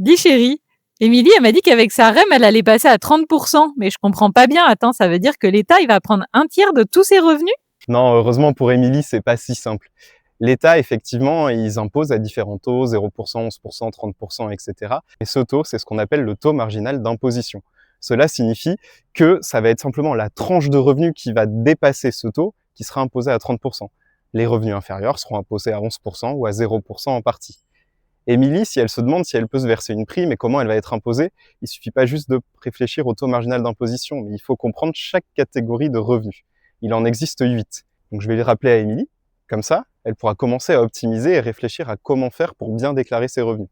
Dis chérie, Émilie, elle m'a dit qu'avec sa REM, elle allait passer à 30%. Mais je comprends pas bien. Attends, ça veut dire que l'État, il va prendre un tiers de tous ses revenus? Non, heureusement pour Émilie, c'est pas si simple. L'État, effectivement, ils imposent à différents taux, 0%, 11%, 30%, etc. Et ce taux, c'est ce qu'on appelle le taux marginal d'imposition. Cela signifie que ça va être simplement la tranche de revenus qui va dépasser ce taux qui sera imposé à 30%. Les revenus inférieurs seront imposés à 11% ou à 0% en partie. Émilie, si elle se demande si elle peut se verser une prime et comment elle va être imposée, il suffit pas juste de réfléchir au taux marginal d'imposition, mais il faut comprendre chaque catégorie de revenus. Il en existe 8. Donc je vais les rappeler à Émilie. Comme ça, elle pourra commencer à optimiser et réfléchir à comment faire pour bien déclarer ses revenus.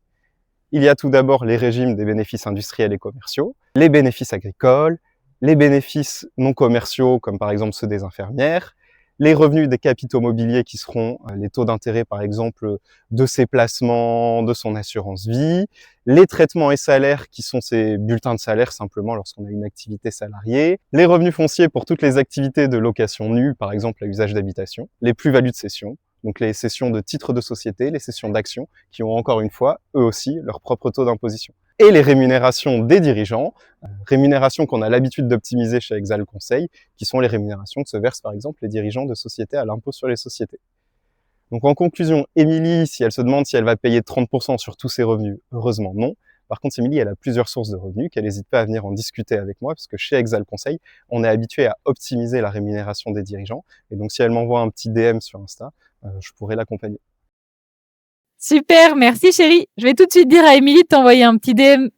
Il y a tout d'abord les régimes des bénéfices industriels et commerciaux, les bénéfices agricoles, les bénéfices non commerciaux, comme par exemple ceux des infirmières, les revenus des capitaux mobiliers qui seront les taux d'intérêt, par exemple, de ses placements, de son assurance vie, les traitements et salaires qui sont ses bulletins de salaire simplement lorsqu'on a une activité salariée, les revenus fonciers pour toutes les activités de location nue, par exemple à usage d'habitation, les plus-values de cession, donc les cessions de titres de société, les cessions d'actions, qui ont encore une fois, eux aussi, leur propre taux d'imposition. Et les rémunérations des dirigeants, rémunérations qu'on a l'habitude d'optimiser chez Exal Conseil, qui sont les rémunérations que se versent par exemple les dirigeants de sociétés à l'impôt sur les sociétés. Donc en conclusion, Émilie, si elle se demande si elle va payer 30% sur tous ses revenus, heureusement non. Par contre, Émilie, elle a plusieurs sources de revenus, qu'elle n'hésite pas à venir en discuter avec moi, parce que chez Exal Conseil, on est habitué à optimiser la rémunération des dirigeants. Et donc si elle m'envoie un petit DM sur Insta, je pourrais l'accompagner. Super, merci chérie. Je vais tout de suite dire à Émilie de t'envoyer un petit DM.